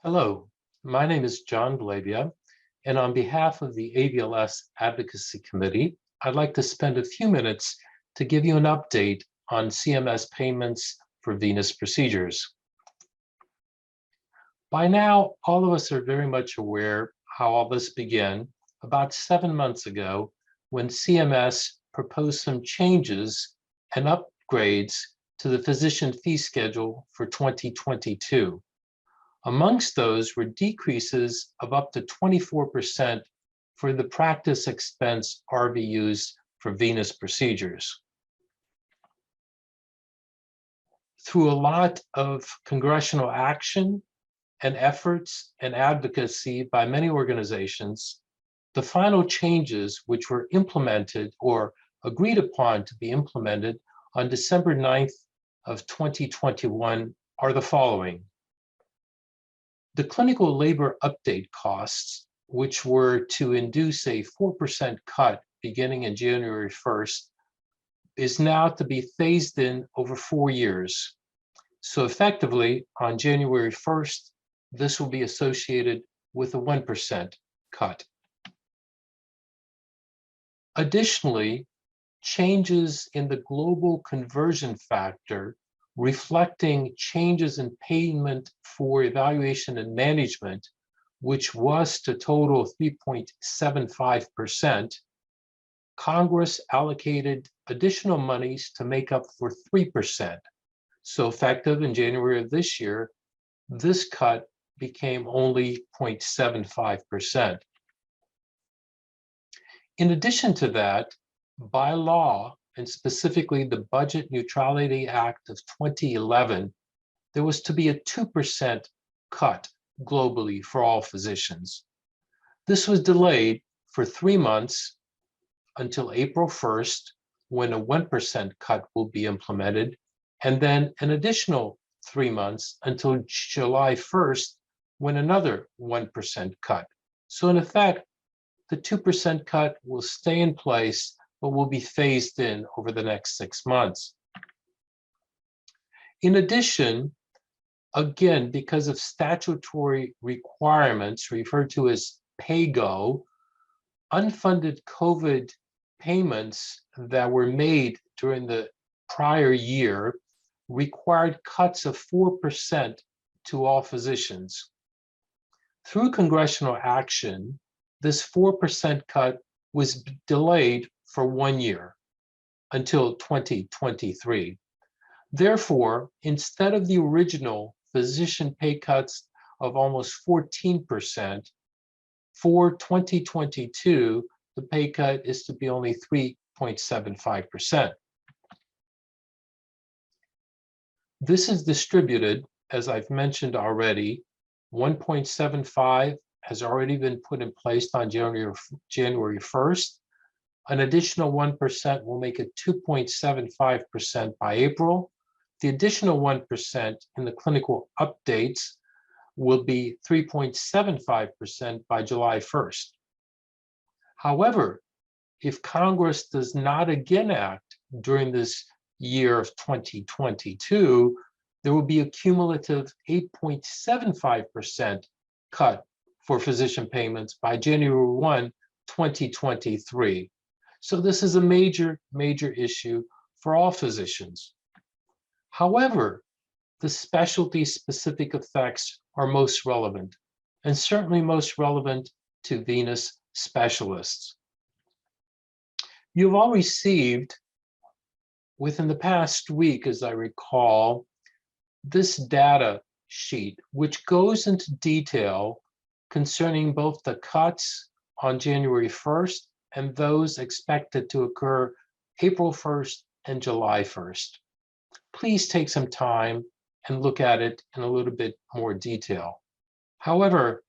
Hello, my name is John Blebea, and on behalf of the AVLS Advocacy Committee, I'd like to spend a few minutes to give you an update on CMS payments for venous procedures. By now, all of us are very much aware how all this began about 7 months ago when CMS proposed some changes and upgrades to the physician fee schedule for 2022. Amongst those were decreases of up to 24% for the practice expense RVUs for venous procedures. Through a lot of congressional action and efforts and advocacy by many organizations, the final changes which were implemented or agreed upon to be implemented on December 9th of 2021 are the following. The clinical labor update costs, which were to induce a 4% cut beginning in January 1st, is now to be phased in over 4 years. So effectively, on January 1st, this will be associated with a 1% cut. Additionally, changes in the global conversion factor reflecting changes in payment for evaluation and management, which was to total 3.75%, Congress allocated additional monies to make up for 3%. So effective in January of this year, this cut became only 0.75%. In addition to that, by law, and specifically the Budget Neutrality Act of 2011, there was to be a 2% cut globally for all physicians. This was delayed for 3 months until April 1st, when a 1% cut will be implemented, and then an additional 3 months until July 1st, when another 1% cut. So in effect, the 2% cut will stay in place, but will be phased in over the next 6 months. In addition, again, because of statutory requirements referred to as pay-go, unfunded COVID payments that were made during the prior year required cuts of 4% to all physicians. Through congressional action, this 4% cut was delayed for 1 year until 2023. Therefore, instead of the original physician pay cuts of almost 14%, for 2022, the pay cut is to be only 3.75%. This is distributed, as I've mentioned already. 1.75 has already been put in place on January 1st. An additional 1% will make it 2.75% by April. The additional 1% in the clinical updates will be 3.75% by July 1st. However, if Congress does not again act during this year of 2022, there will be a cumulative 8.75% cut for physician payments by January 1, 2023. So this is a major issue for all physicians. However, the specialty-specific effects are most relevant, and certainly most relevant to venous specialists. You've all received, within the past week, as I recall, this data sheet, which goes into detail concerning both the cuts on January 1st and those expected to occur April 1st and July 1st. Please take some time and look at it in a little bit more detail. However,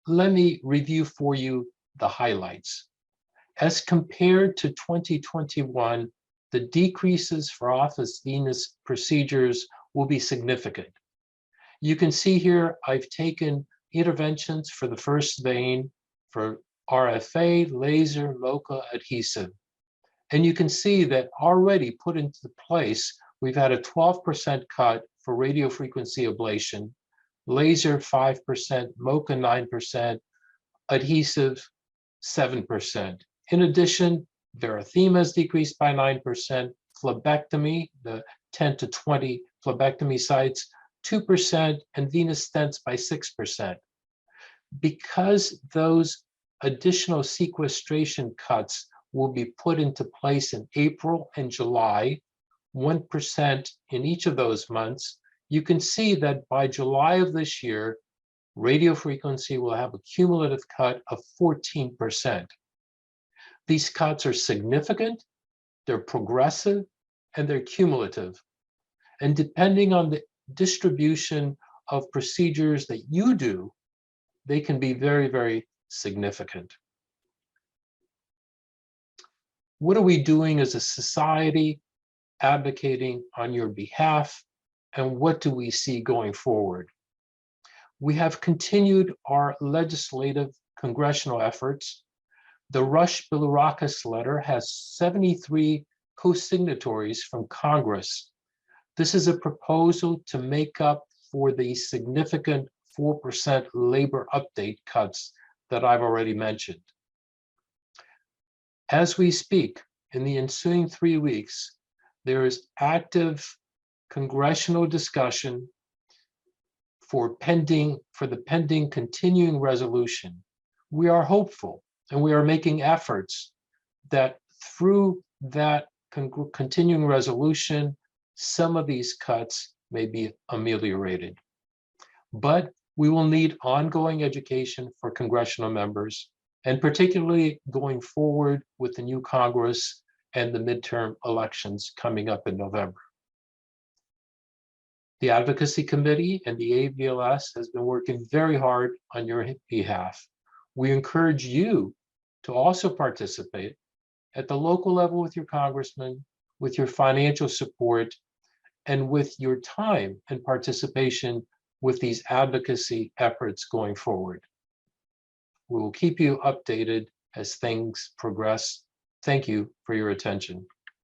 let me review for you the highlights. As compared to 2021, the decreases for office venous procedures will be significant. You can see here, I've taken interventions for the first vein, for RFA, laser, MOCA, adhesive. And you can see that already put into place, we've had a 12% cut for radiofrequency ablation, laser 5%, MoCA 9%, adhesive 7%. In addition, erythema is decreased by 9%, phlebectomy, the 10 to 20 phlebectomy sites, 2%, and venous stents by 6%. Because those additional sequestration cuts will be put into place in April and July, 1% in each of those months, you can see that by July of this year, radiofrequency will have a cumulative cut of 14%. These cuts are significant, they're progressive, and they're cumulative. And depending on the distribution of procedures that you do, they can be very, very significant. What are we doing as a society advocating on your behalf, and what do we see going forward? We have continued our legislative congressional efforts. The Rush-Bilirakis letter has 73 co-signatories from Congress. This is a proposal to make up for the significant 4% labor update cuts that I've already mentioned. As we speak, in the ensuing 3 weeks, there is active congressional discussion for the pending continuing resolution. We are hopeful, and we are making efforts that through that continuing resolution, some of these cuts may be ameliorated. But we will need ongoing education for congressional members, and particularly going forward with the new Congress and the midterm elections coming up in November. The Advocacy Committee and the AVLS has been working very hard on your behalf. We encourage you to also participate at the local level with your congressman, with your financial support, and with your time and participation with these advocacy efforts going forward. We will keep you updated as things progress. Thank you for your attention.